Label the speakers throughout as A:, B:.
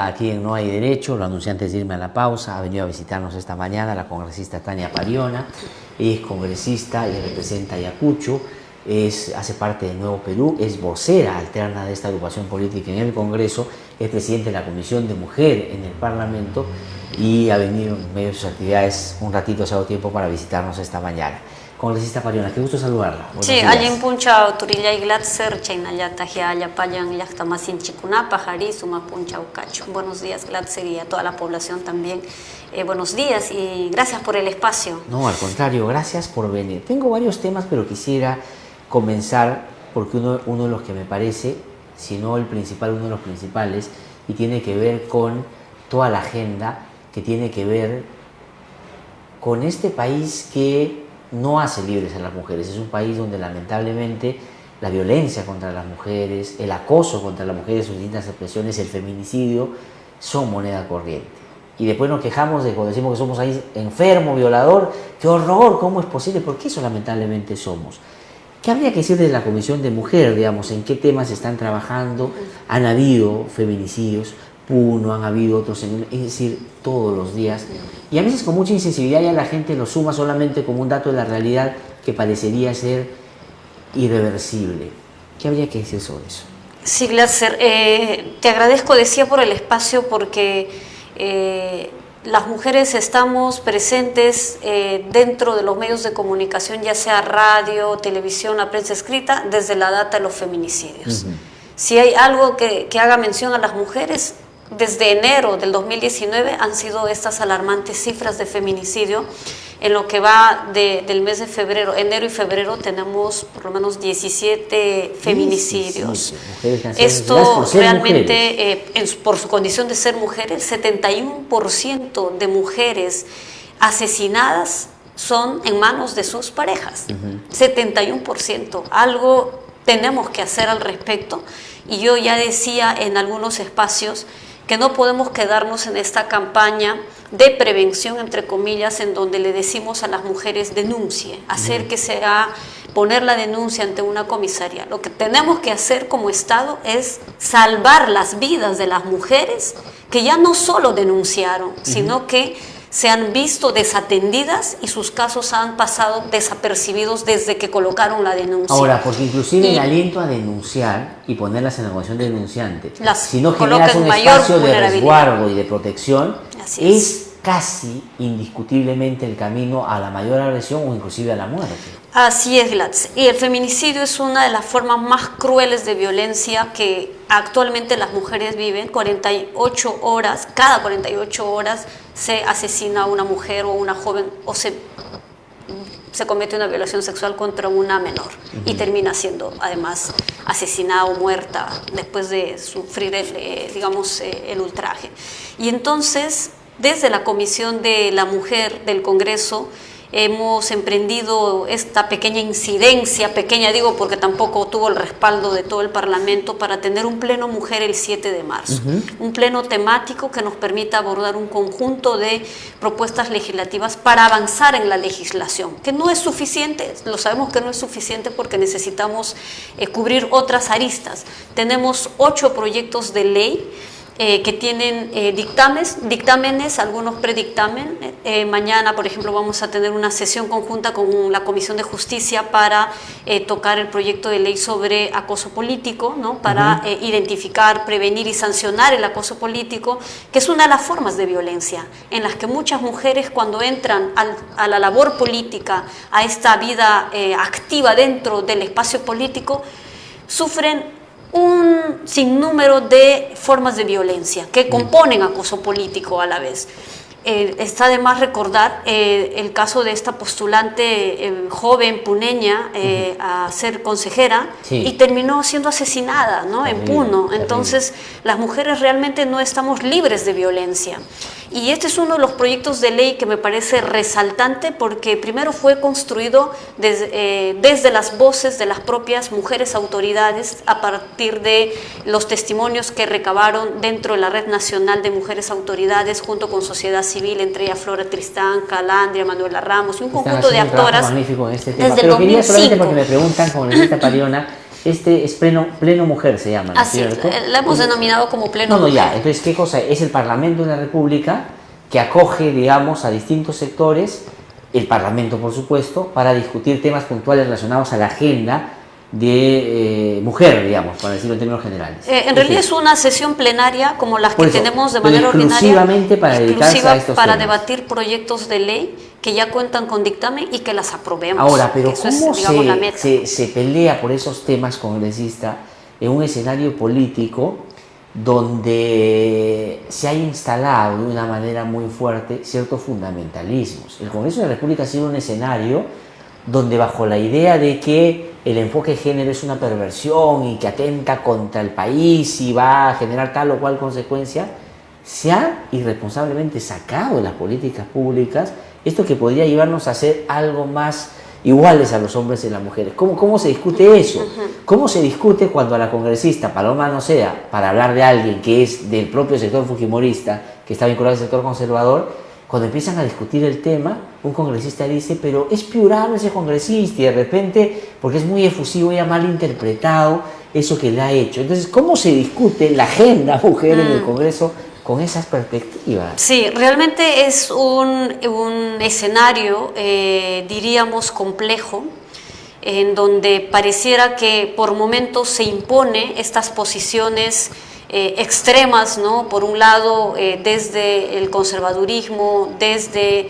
A: Aquí en No Hay Derecho, lo anuncié antes de irme a la pausa, ha venido a visitarnos esta mañana la congresista Tania Pariona. Ella es congresista y representa a Ayacucho, hace parte de Nuevo Perú, es vocera alterna de esta agrupación política en el Congreso, es presidente de la Comisión de Mujer en el Parlamento y ha venido en medio de sus actividades un ratito, hace algo tiempo, para visitarnos esta mañana. Congresista Pariona, qué gusto saludarla.
B: Sí, allin puncha turilla y Glatzer, chaynayata ya payan yachtamasin chikunapa, jari suma puncha ucacho. Buenos días, Glatzer, y a toda la población también. Buenos días y gracias por el espacio.
A: No, al contrario, gracias por venir. Tengo varios temas, pero quisiera comenzar porque uno de los que me parece, si no el principal, uno de los principales, y tiene que ver con toda la agenda que tiene que ver con este país que no hace libres a las mujeres. Es un país donde lamentablemente la violencia contra las mujeres, el acoso contra las mujeres, sus distintas expresiones, el feminicidio, son moneda corriente. Y después nos quejamos de cuando decimos que somos ahí enfermo, violador, qué horror, ¿cómo es posible? Porque eso lamentablemente somos. ¿Qué habría que decir de la Comisión de Mujer, digamos, en qué temas están trabajando? Han habido feminicidios, Puno, han habido otros, es decir, todos los días. Y a veces con mucha insensibilidad ya la gente lo suma solamente como un dato de la realidad que parecería ser irreversible. ¿Qué habría que decir sobre eso?
B: Sí, Glatzer, te agradezco, decía, por el espacio, porque las mujeres estamos presentes dentro de los medios de comunicación, ya sea radio, televisión, la prensa escrita, desde la data de los feminicidios. Si hay algo que haga mención a las mujeres, desde enero del 2019 han sido estas alarmantes cifras de feminicidio. En lo que va del mes de febrero, enero y febrero, tenemos por lo menos 17 feminicidios. Esto realmente, por su condición de ser mujeres, 71% de mujeres asesinadas son en manos de sus parejas. 71%. Algo tenemos que hacer al respecto. Y yo ya decía en algunos espacios que no podemos quedarnos en esta campaña de prevención, entre comillas, en donde le decimos a las mujeres denuncie, poner la denuncia ante una comisaría. Lo que tenemos que hacer como Estado es salvar las vidas de las mujeres que ya no solo denunciaron, sino que se han visto desatendidas y sus casos han pasado desapercibidos desde que colocaron la denuncia.
A: Ahora, porque inclusive el aliento a denunciar y ponerlas en la condición de denunciante, si no generas un espacio de resguardo y de protección, es casi indiscutiblemente el camino a la mayor agresión o inclusive a la muerte.
B: Así es, Glatz. Y el feminicidio es una de las formas más crueles de violencia que actualmente las mujeres viven. 48 horas, cada 48 horas se asesina a una mujer o una joven o se comete una violación sexual contra una menor y termina siendo además asesinada o muerta después de sufrir el ultraje. Y entonces, desde la Comisión de la Mujer del Congreso, hemos emprendido esta pequeña incidencia, pequeña digo porque tampoco tuvo el respaldo de todo el Parlamento, para tener un pleno mujer el 7 de marzo. Un pleno temático que nos permita abordar un conjunto de propuestas legislativas para avanzar en la legislación, que no es suficiente, lo sabemos que no es suficiente porque necesitamos cubrir otras aristas. Tenemos 8 proyectos de ley que tienen dictámenes, algunos predictámenes. Mañana, por ejemplo, vamos a tener una sesión conjunta con la Comisión de Justicia para tocar el proyecto de ley sobre acoso político, ¿no? Para identificar, prevenir y sancionar el acoso político, que es una de las formas de violencia en las que muchas mujeres, cuando entran a la labor política, a esta vida activa dentro del espacio político, sufren un sinnúmero de formas de violencia que componen acoso político a la vez. Está de más recordar el caso de esta postulante joven puneña a ser consejera y terminó siendo asesinada, ¿no? En Puno. Entonces, las mujeres realmente no estamos libres de violencia. Y este es uno de los proyectos de ley que me parece resaltante porque primero fue construido desde las voces de las propias mujeres autoridades a partir de los testimonios que recabaron dentro de la Red Nacional de Mujeres Autoridades junto con sociedad civil, entre ellas Flora Tristán, Calandria, Manuela Ramos y un conjunto de actoras
A: magnífico en este tema.
B: desde el
A: Pero quería
B: 2005.
A: solamente porque me preguntan, como la ministra Pariona, este es pleno mujer, se llama, ¿no es
B: Así,
A: cierto?
B: la hemos denominado como pleno
A: No,
B: mujer.
A: ya, entonces, ¿qué cosa? Es el Parlamento de la República que acoge, digamos, a distintos sectores, el Parlamento, por supuesto, para discutir temas puntuales relacionados a la agenda de mujer, digamos, para decirlo en términos generales.
B: En realidad es una sesión plenaria como las que
A: Por eso,
B: tenemos de
A: pero
B: manera ordinaria,
A: exclusivamente para dedicarse a estos
B: para
A: temas.
B: debatir proyectos de ley que ya cuentan con dictamen y que las aprobemos.
A: Ahora, pero
B: Eso
A: ¿cómo
B: es, digamos, la meta.
A: se pelea por esos temas, congresista, en un escenario político donde se ha instalado de una manera muy fuerte ciertos fundamentalismos? El Congreso de la República ha sido un escenario donde, bajo la idea de que el enfoque de género es una perversión y que atenta contra el país y va a generar tal o cual consecuencia, se ha irresponsablemente sacado de las políticas públicas esto que podría llevarnos a ser algo más iguales a los hombres y las mujeres. ¿Cómo se discute eso? ¿Cómo se discute cuando a la congresista Paloma Noceda, para hablar de alguien que es del propio sector fujimorista, que está vinculado al sector conservador, cuando empiezan a discutir el tema, un congresista dice, pero es plural ese congresista, y de repente, porque es muy efusivo y ha malinterpretado eso que le ha hecho? Entonces, ¿cómo se discute la agenda mujer en el Congreso con esas perspectivas?
B: Sí, realmente es un escenario, diríamos, complejo, en donde pareciera que por momentos se impone estas posiciones extremas, ¿no? Por un lado, desde el conservadurismo, desde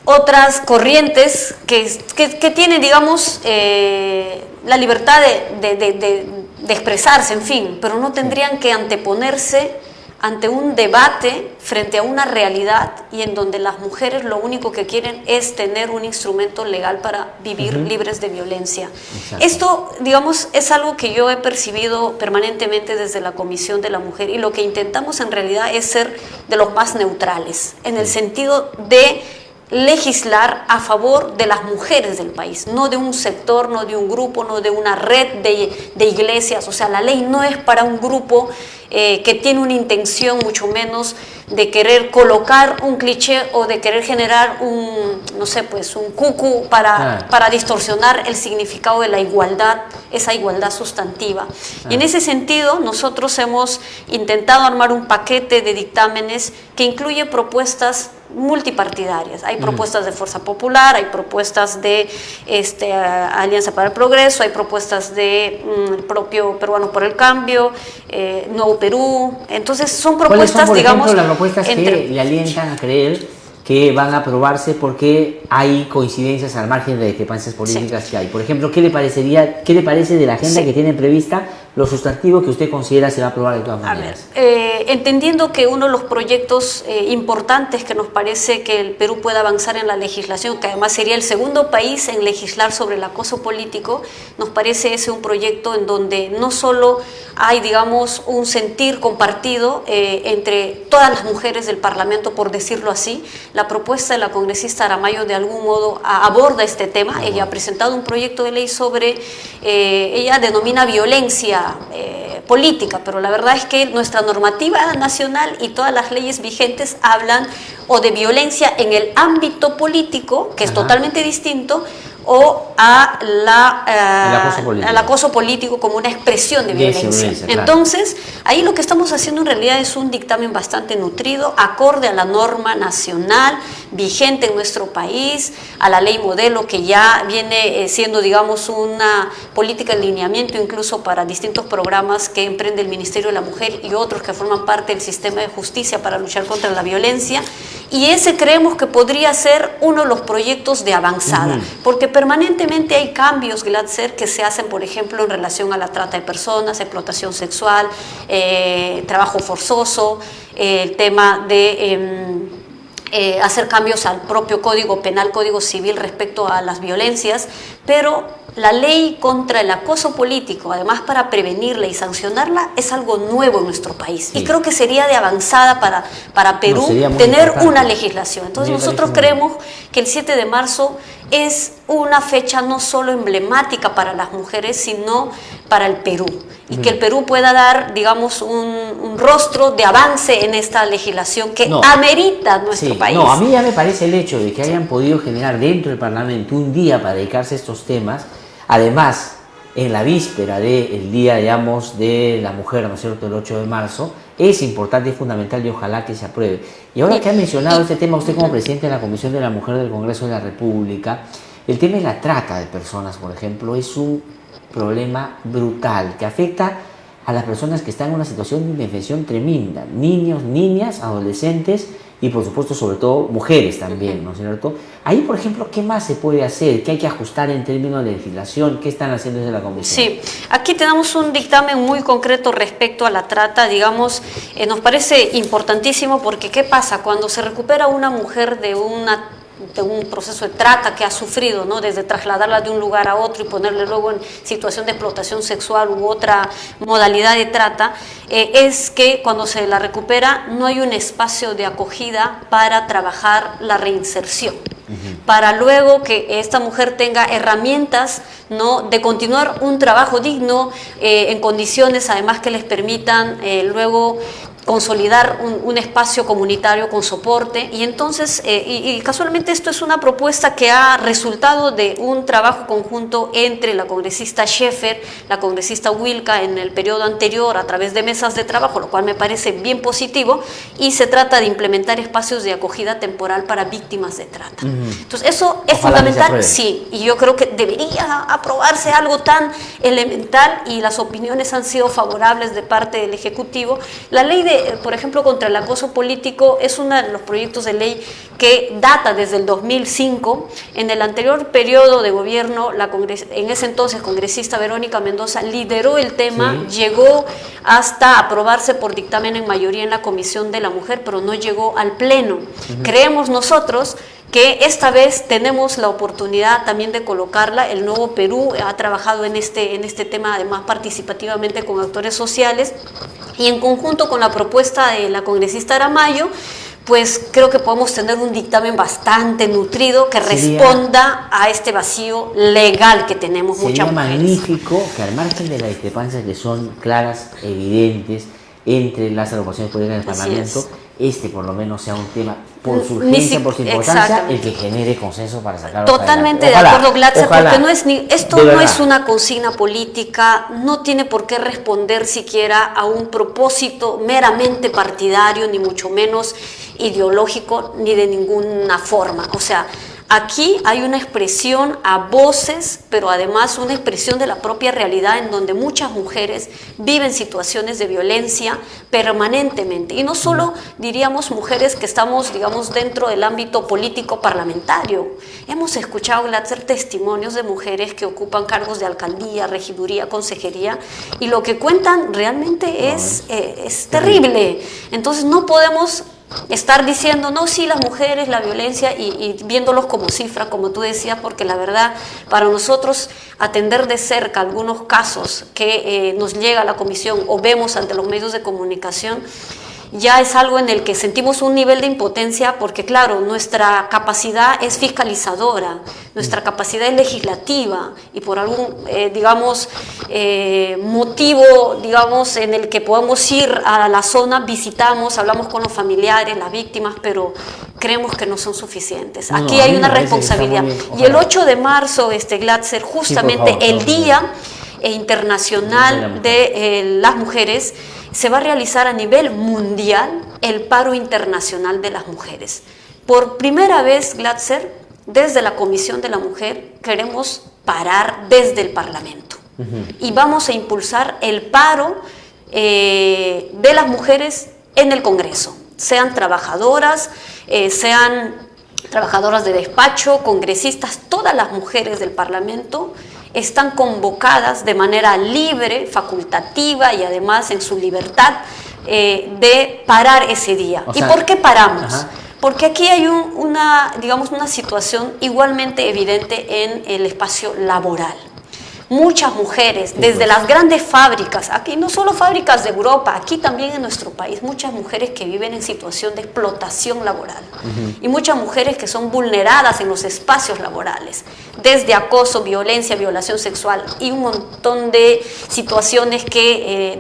B: otras corrientes que tienen, digamos, la libertad de expresarse, en fin, pero no tendrían que anteponerse ante un debate frente a una realidad y en donde las mujeres lo único que quieren es tener un instrumento legal para vivir libres de violencia.
A: Exacto.
B: Esto, digamos, es algo que yo he percibido permanentemente desde la Comisión de la Mujer, y lo que intentamos en realidad es ser de los más neutrales, en el sentido de legislar a favor de las mujeres del país, no de un sector, no de un grupo, no de una red de iglesias. O sea, la ley no es para un grupo que tiene una intención mucho menos de querer colocar un cliché o de querer generar un, no sé, pues un cucu para distorsionar el significado de la igualdad, esa igualdad sustantiva. Y en ese sentido, nosotros hemos intentado armar un paquete de dictámenes que incluye propuestas multipartidarias. Hay propuestas de Fuerza Popular, hay propuestas de Alianza para el Progreso, hay propuestas de propio Peruanos por el Cambio, Nuevo Perú. Entonces son propuestas,
A: ¿Cuáles son, por
B: digamos,
A: ejemplo, las propuestas que le alientan a creer que van a aprobarse porque hay coincidencias al margen de discrepancias políticas que hay? Por ejemplo, ¿qué le parece de la agenda que tienen prevista, lo sustantivo que usted considera se va a aprobar de todas maneras?
B: A ver, entendiendo que uno de los proyectos importantes que nos parece que el Perú pueda avanzar en la legislación, que además sería el segundo país en legislar sobre el acoso político, nos parece ese un proyecto en donde no solo hay, digamos, un sentir compartido entre todas las mujeres del Parlamento, por decirlo así. La propuesta de la congresista Aramayo de algún modo aborda este tema. Ella ha presentado un proyecto de ley sobre, ella denomina violencia política, pero la verdad es que nuestra normativa nacional y todas las leyes vigentes hablan o de violencia en el ámbito político, que es totalmente distinto, o al acoso político como una expresión de violencia.
A: Claro.
B: Entonces, ahí lo que estamos haciendo en realidad es un dictamen bastante nutrido, acorde a la norma nacional vigente en nuestro país, a la ley modelo que ya viene siendo, digamos, una política de lineamiento incluso para distintos programas que emprende el Ministerio de la Mujer y otros que forman parte del sistema de justicia para luchar contra la violencia. Y ese creemos que podría ser uno de los proyectos de avanzada, porque permanentemente hay cambios, Gladser, que se hacen, por ejemplo, en relación a la trata de personas, explotación sexual, trabajo forzoso, el tema de hacer cambios al propio Código Penal, Código Civil respecto a las violencias, pero la ley contra el acoso político, además para prevenirla y sancionarla, es algo nuevo en nuestro país. Sí. Y creo que sería de avanzada para Perú tener una legislación. Entonces nosotros creemos que el 7 de marzo es una fecha no solo emblemática para las mujeres, sino para el Perú. Y que el Perú pueda dar, digamos, un rostro de avance en esta legislación que amerita nuestro país.
A: No, a mí ya me parece el hecho de que hayan podido generar dentro del Parlamento un día para dedicarse a estos temas. Además, en la víspera del día, digamos, de la mujer, ¿no es cierto?, el 8 de marzo, es importante y fundamental y ojalá que se apruebe. Y ahora que ha mencionado este tema, usted como presidente de la Comisión de la Mujer del Congreso de la República, el tema de la trata de personas, por ejemplo, es un problema brutal que afecta a las personas que están en una situación de indefensión tremenda, niños, niñas, adolescentes y por supuesto sobre todo mujeres también, ¿no es cierto? Ahí, por ejemplo, ¿qué más se puede hacer? ¿Qué hay que ajustar en términos de legislación? ¿Qué están haciendo desde la Comisión?
B: Sí, aquí tenemos un dictamen muy concreto respecto a la trata, digamos, nos parece importantísimo porque ¿qué pasa? Cuando se recupera una mujer de un proceso de trata que ha sufrido, ¿no? Desde trasladarla de un lugar a otro y ponerle luego en situación de explotación sexual u otra modalidad de trata, es que cuando se la recupera no hay un espacio de acogida para trabajar la reinserción, para luego que esta mujer tenga herramientas, ¿no?, de continuar un trabajo digno en condiciones además que les permitan luego consolidar un espacio comunitario con soporte y entonces, y casualmente esto es una propuesta que ha resultado de un trabajo conjunto entre la congresista Schaeffer, la congresista Wilka en el periodo anterior a través de mesas de trabajo, lo cual me parece bien positivo y se trata de implementar espacios de acogida temporal para víctimas de trata. Entonces eso es fundamental, sí, y yo creo que debería aprobarse algo tan elemental y las opiniones han sido favorables de parte del Ejecutivo. La ley por ejemplo, contra el acoso político es uno de los proyectos de ley que data desde el 2005. En el anterior periodo de gobierno, en ese entonces congresista Verónica Mendoza lideró el tema, sí, llegó hasta aprobarse por dictamen en mayoría en la Comisión de la Mujer, pero no llegó al Pleno. Creemos nosotros que esta vez tenemos la oportunidad también de colocarla. El Nuevo Perú ha trabajado en este tema además participativamente con actores sociales y en conjunto con la propuesta de la congresista Aramayo, pues creo que podemos tener un dictamen bastante nutrido que responda a este vacío legal que tenemos muchas mujeres.
A: Sería magnífico que al margen de las discrepancias que son claras, evidentes, entre las agrupaciones políticas del Parlamento, este por lo menos sea un tema por su urgencia, por su importancia, el que genere consenso para sacarlo
B: totalmente
A: adelante.
B: De acuerdo, Glatzer, porque esto no es una consigna política, no tiene por qué responder siquiera a un propósito meramente partidario, ni mucho menos ideológico, ni de ninguna forma. O sea, aquí hay una expresión a voces, pero además una expresión de la propia realidad en donde muchas mujeres viven situaciones de violencia permanentemente. Y no solo, diríamos, mujeres que estamos, digamos, dentro del ámbito político parlamentario. Hemos escuchado, Glatzer, testimonios de mujeres que ocupan cargos de alcaldía, regiduría, consejería, y lo que cuentan realmente es terrible. Entonces no podemos estar diciendo, no, sí, las mujeres, la violencia y viéndolos como cifra, como tú decías, porque la verdad, para nosotros atender de cerca algunos casos que nos llega a la comisión o vemos ante los medios de comunicación, ya es algo en el que sentimos un nivel de impotencia porque, claro, nuestra capacidad es fiscalizadora, nuestra capacidad es legislativa y por algún, motivo, digamos, en el que podemos ir a la zona, visitamos, hablamos con los familiares, las víctimas, pero creemos que no son suficientes. Aquí hay una responsabilidad. Y el 8 de marzo, Glatzer, justamente el Día Internacional de las Mujeres, se va a realizar a nivel mundial el paro internacional de las mujeres. Por primera vez, Glatzer, desde la Comisión de la Mujer queremos parar desde el Parlamento y vamos a impulsar el paro de las mujeres en el Congreso, sean trabajadoras, sean trabajadoras de despacho, congresistas, todas las mujeres del Parlamento están convocadas de manera libre, facultativa y además en su libertad de parar ese día. ¿Y por qué paramos? Porque aquí hay una situación igualmente evidente en el espacio laboral. Muchas mujeres, desde las grandes fábricas, aquí no solo fábricas de Europa, aquí también en nuestro país, muchas mujeres que viven en situación de explotación laboral y muchas mujeres que son vulneradas en los espacios laborales, desde acoso, violencia, violación sexual y un montón de situaciones que,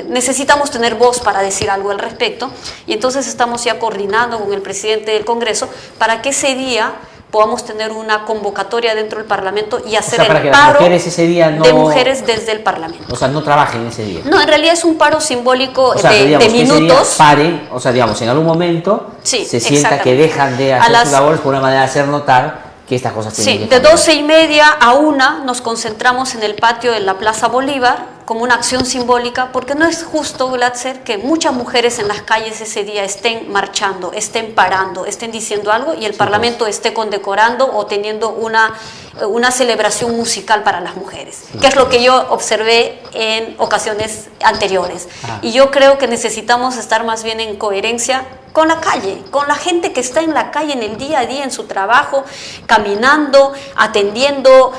B: necesitamos tener voz para decir algo al respecto y entonces estamos ya coordinando con el presidente del Congreso para que ese día podamos tener una convocatoria dentro del Parlamento y hacer
A: para que
B: el
A: las
B: paro
A: mujeres ese día no,
B: de mujeres desde el Parlamento.
A: O sea, no trabajen ese día.
B: No, en realidad es un paro simbólico
A: O sea,
B: de
A: digamos, que ese día
B: minutos.
A: paren, o sea, digamos, en algún momento
B: Sí,
A: se sienta que
B: exactamente.
A: dejan de hacer sus labores por una manera de hacer notar que estas cosas tienen
B: Sí,
A: que
B: de
A: cambiar.
B: 12:30 a 1 nos concentramos en el patio de la Plaza Bolívar como una acción simbólica, porque no es justo, Glatzer, que muchas mujeres en las calles ese día estén marchando, estén parando, estén diciendo algo y el Parlamento esté condecorando o teniendo una celebración musical para las mujeres, que es lo que yo observé en ocasiones anteriores. Y yo creo que necesitamos estar más bien en coherencia con la calle, con la gente que está en la calle en el día a día, en su trabajo, caminando, atendiendo,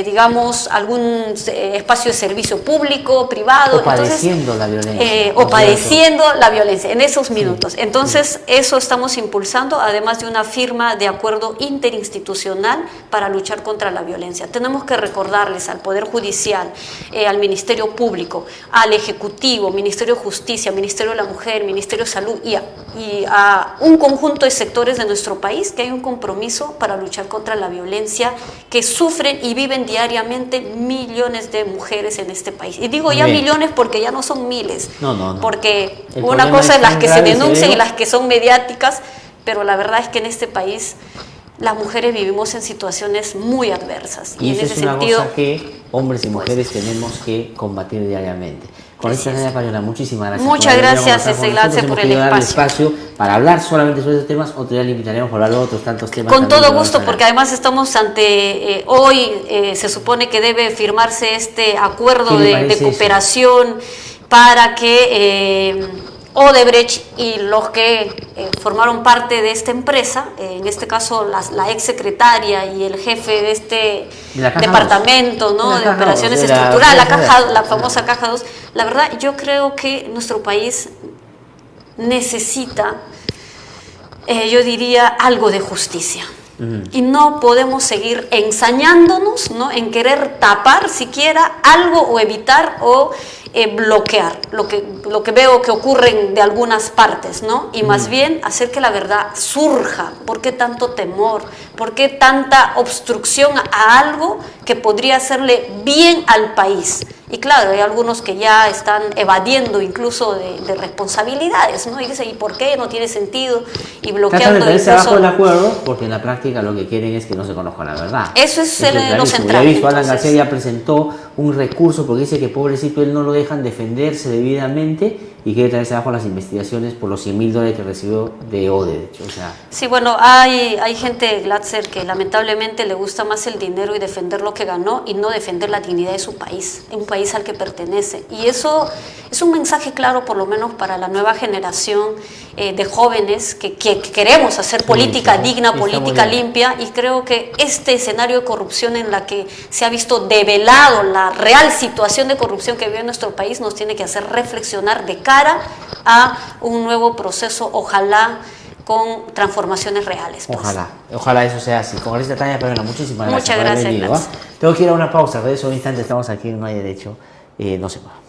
B: digamos, algún espacio de servicio público, privado.
A: O padeciendo la violencia.
B: O padeciendo la violencia en esos minutos. Entonces, eso estamos impulsando, además de una firma de acuerdo interinstitucional para luchar contra la violencia. Tenemos que recordarles al Poder Judicial, al Ministerio Público, al Ejecutivo, Ministerio de Justicia, Ministerio de la Mujer, Ministerio de Salud y a un conjunto de sectores de nuestro país que hay un compromiso para luchar contra la violencia que sufren y viven diariamente millones de mujeres en este país. Y digo ya millones porque ya no son miles.
A: No.
B: Porque
A: El
B: una
A: problema
B: cosa es las
A: tan
B: que se
A: grave y
B: denuncian y
A: severo.
B: las que son mediáticas, pero la verdad es que en este país las mujeres vivimos en situaciones muy adversas.
A: Y
B: en
A: eso
B: ese
A: es una
B: sentido,
A: cosa que hombres y mujeres tenemos que combatir diariamente. Con esta Nadia Payola, muchísimas gracias.
B: Muchas
A: por haber venido a
B: gracias,
A: conversar con nosotros.
B: Glatzer, por
A: Hemos
B: el
A: querido darle
B: espacio.
A: espacio para hablar solamente sobre estos temas. Otro día le invitaremos para hablar de otros tantos temas.
B: con
A: también
B: todo
A: que
B: gusto,
A: vamos a
B: porque
A: hablar.
B: además estamos ante, hoy se supone que debe firmarse este acuerdo
A: ¿Qué le
B: de
A: parece eso?
B: cooperación para que Odebrecht y los que formaron parte de esta empresa, en este caso la ex secretaria y el jefe de este
A: De la Caja
B: departamento,
A: dos.
B: ¿no?
A: De la
B: de
A: Caja
B: operaciones
A: dos, de la
B: estructurales,
A: Caja
B: la famosa Caja 2, la verdad yo creo que nuestro país necesita, yo diría, algo de justicia. Y no podemos seguir ensañándonos, ¿no?, en querer tapar siquiera algo o evitar o bloquear lo que veo que ocurren de algunas partes, ¿no? Y más bien hacer que la verdad surja. ¿Por qué tanto temor? ¿Por qué tanta obstrucción a algo que podría hacerle bien al país? Y claro, hay algunos que ya están evadiendo incluso de responsabilidades, ¿no? Y dicen, ¿y por qué? No tiene sentido. Y
A: Tratan de
B: bloqueando
A: ponerse
B: incluso.
A: abajo del acuerdo porque en la práctica lo que quieren es que no se conozca la verdad.
B: Eso es lo
A: clarísimo.
B: central.
A: Ya he visto, Alan
B: Entonces,
A: García ya presentó un recurso porque dice que pobrecito él no lo dejan defenderse debidamente y quiere traerse abajo las investigaciones por los $100,000 que recibió de Odebrecht. O sea,
B: sí, bueno, hay gente, Glatzer, que lamentablemente le gusta más el dinero y defender lo que ganó y no defender la dignidad de su país, un país al que pertenece. Y eso es un mensaje claro, por lo menos para la nueva generación de jóvenes que queremos hacer política digna,
A: está muy
B: política
A: bien.
B: limpia, y creo que este escenario de corrupción en la que se ha visto develado la real situación de corrupción que vive en nuestro país nos tiene que hacer reflexionar de cara a un nuevo proceso, ojalá con transformaciones reales. Pues.
A: Ojalá eso sea así. Con esta Tania Payola, muchísimas gracias.
B: Muchas
A: por haber
B: gracias,
A: venido,
B: Glatzer.
A: Tengo que ir a una pausa, regreso un instante, estamos aquí en No Hay Derecho. No se mueva.